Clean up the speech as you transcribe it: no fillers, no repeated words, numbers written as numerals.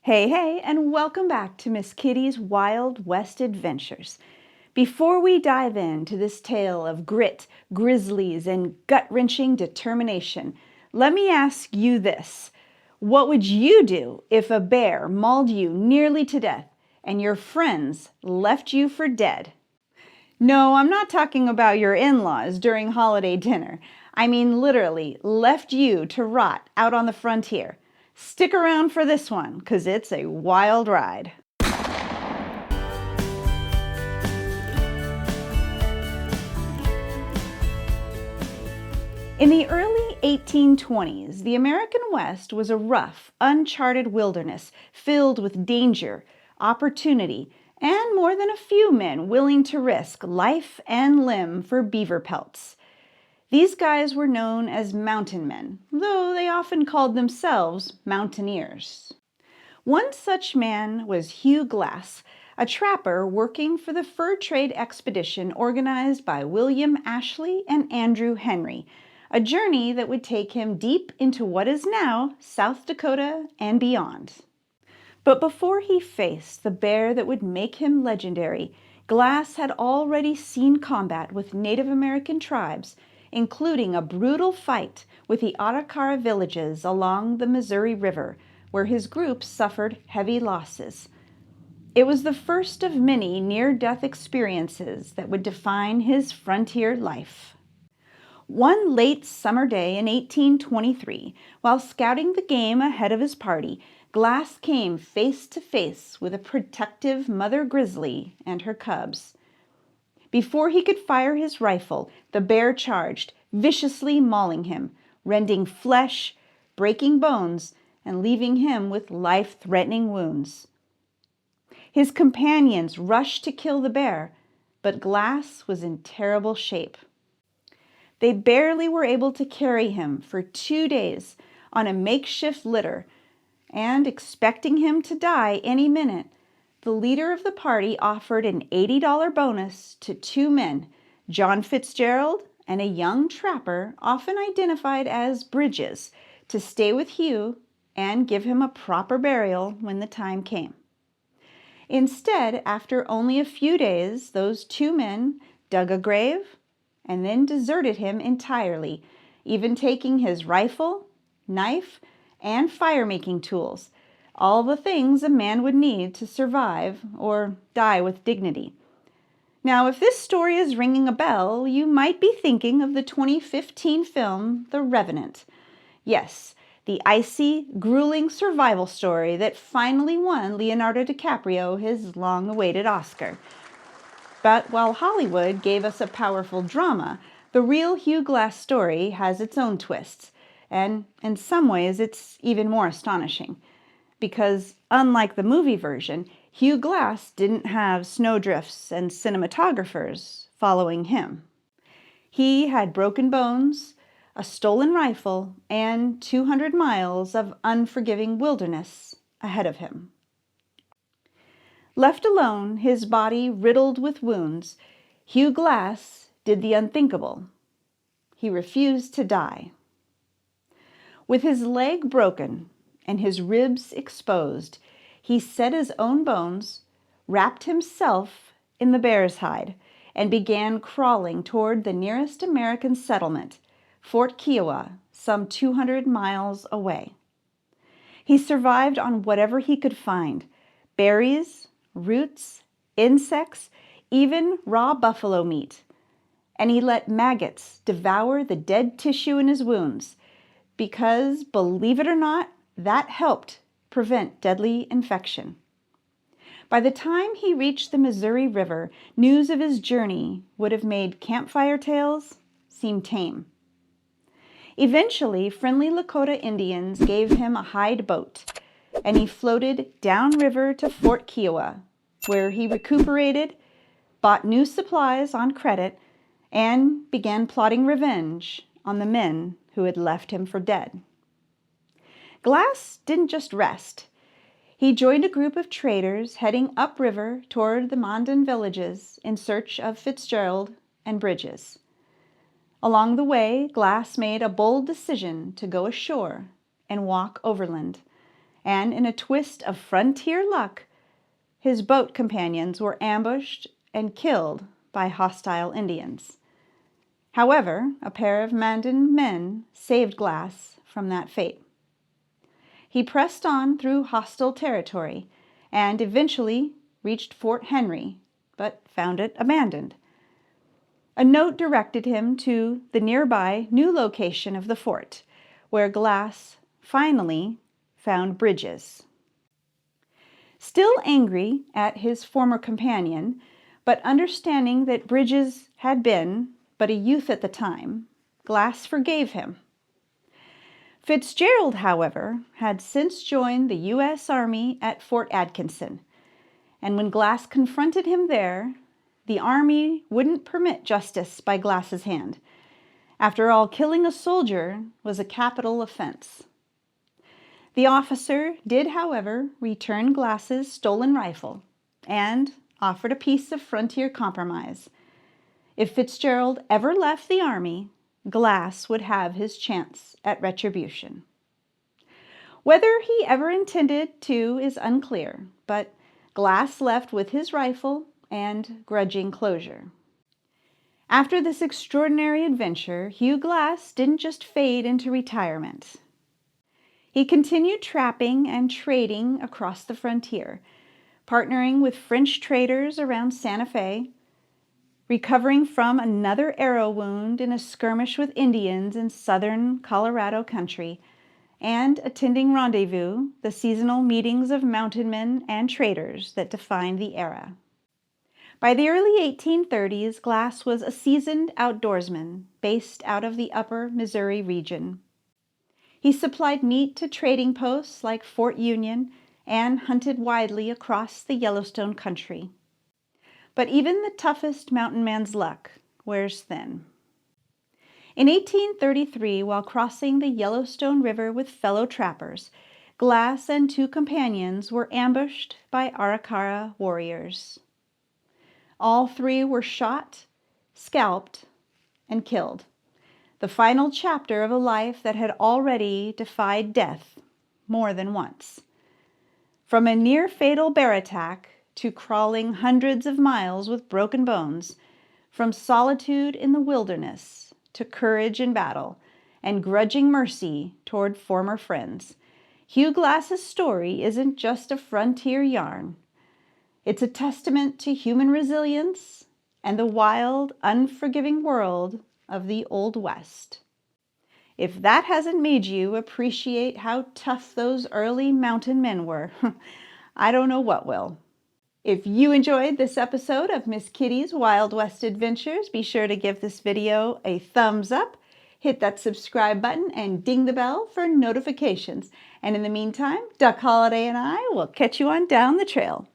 Hey, and welcome back to Miss Kitty's Wild West Adventures. Before we dive into this tale of grit, grizzlies, and gut-wrenching determination, let me ask you this. What would you do if a bear mauled you nearly to death and your friends left you for dead? No, I'm not talking about your in-laws during holiday dinner. I mean literally left you to rot out on the frontier. Stick around for this one, 'cause it's a wild ride. In the early 1820s, the American West was a rough, uncharted wilderness filled with danger, opportunity, and more than a few men willing to risk life and limb for beaver pelts. These guys were known as mountain men, though they often called themselves mountaineers. One such man was Hugh Glass, a trapper working for the fur trade expedition organized by William Ashley and Andrew Henry, a journey that would take him deep into what is now South Dakota and beyond. But before he faced the bear that would make him legendary, Glass had already seen combat with Native American tribes, including a brutal fight with the Atakara villages along the Missouri River, where his group suffered heavy losses. It was the first of many near-death experiences that would define his frontier life. One late summer day in 1823, while scouting the game ahead of his party, Glass came face to face with a protective mother grizzly and her cubs. Before he could fire his rifle, the bear charged, viciously mauling him, rending flesh, breaking bones, and leaving him with life-threatening wounds. His companions rushed to kill the bear, but Glass was in terrible shape. They barely were able to carry him for 2 days on a makeshift litter, and expecting him to die any minute, the leader of the party offered an $80 bonus to 2 men, John Fitzgerald and a young trapper often identified as Bridges, to stay with Hugh and give him a proper burial when the time came. Instead, after only a few days, those 2 men dug a grave and then deserted him entirely, even taking his rifle, knife, and fire-making tools, all the things a man would need to survive or die with dignity. Now, if this story is ringing a bell, you might be thinking of the 2015 film, The Revenant. Yes, the icy, grueling survival story that finally won Leonardo DiCaprio his long-awaited Oscar. But while Hollywood gave us a powerful drama, the real Hugh Glass story has its own twists, and in some ways it's even more astonishing. Because unlike the movie version, Hugh Glass didn't have snowdrifts and cinematographers following him. He had broken bones, a stolen rifle, and 200 miles of unforgiving wilderness ahead of him. Left alone, his body riddled with wounds, Hugh Glass did the unthinkable. He refused to die. With his leg broken and his ribs exposed, he set his own bones, wrapped himself in the bear's hide, and began crawling toward the nearest American settlement, Fort Kiowa, some 200 miles away. He survived on whatever he could find: berries, roots, insects, even raw buffalo meat. And he let maggots devour the dead tissue in his wounds because, believe it or not, that helped prevent deadly infection. By the time he reached the Missouri River, news of his journey would have made campfire tales seem tame. Eventually, friendly Lakota Indians gave him a hide boat, and he floated downriver to Fort Kiowa, where he recuperated, bought new supplies on credit, and began plotting revenge on the men who had left him for dead. Glass didn't just rest. He joined a group of traders heading upriver toward the Mandan villages in search of Fitzgerald and Bridges. Along the way, Glass made a bold decision to go ashore and walk overland, and in a twist of frontier luck, his boat companions were ambushed and killed by hostile Indians. However, a pair of Mandan men saved Glass from that fate. He pressed on through hostile territory and eventually reached Fort Henry, but found it abandoned. A note directed him to the nearby new location of the fort, where Glass finally found Bridges. Still angry at his former companion, but understanding that Bridges had been but a youth at the time, Glass forgave him. Fitzgerald, however, had since joined the U.S. Army at Fort Atkinson, and when Glass confronted him there, the Army wouldn't permit justice by Glass's hand. After all, killing a soldier was a capital offense. The officer did, however, return Glass's stolen rifle and offered a piece of frontier compromise. If Fitzgerald ever left the Army, Glass would have his chance at retribution. Whether he ever intended to is unclear, but Glass left with his rifle and grudging closure. After this extraordinary adventure, Hugh Glass didn't just fade into retirement. He continued trapping and trading across the frontier, partnering with French traders around Santa Fe, recovering from another arrow wound in a skirmish with Indians in southern Colorado country, and attending Rendezvous, the seasonal meetings of mountain men and traders that defined the era. By the early 1830s, Glass was a seasoned outdoorsman based out of the upper Missouri region. He supplied meat to trading posts like Fort Union and hunted widely across the Yellowstone country. But even the toughest mountain man's luck wears thin. In 1833, while crossing the Yellowstone River with fellow trappers, Glass and two companions were ambushed by Arikara warriors. All three were shot, scalped, and killed. The final chapter of a life that had already defied death more than once. From a near-fatal bear attack to crawling hundreds of miles with broken bones, from solitude in the wilderness to courage in battle and grudging mercy toward former friends, Hugh Glass's story isn't just a frontier yarn. It's a testament to human resilience and the wild, unforgiving world of the Old West. If that hasn't made you appreciate how tough those early mountain men were, I don't know what will. If you enjoyed this episode of Miss Kitty's Wild West Adventures, be sure to give this video a thumbs up, hit that subscribe button, and ding the bell for notifications. And in the meantime, Duck Holiday and I will catch you on down the trail.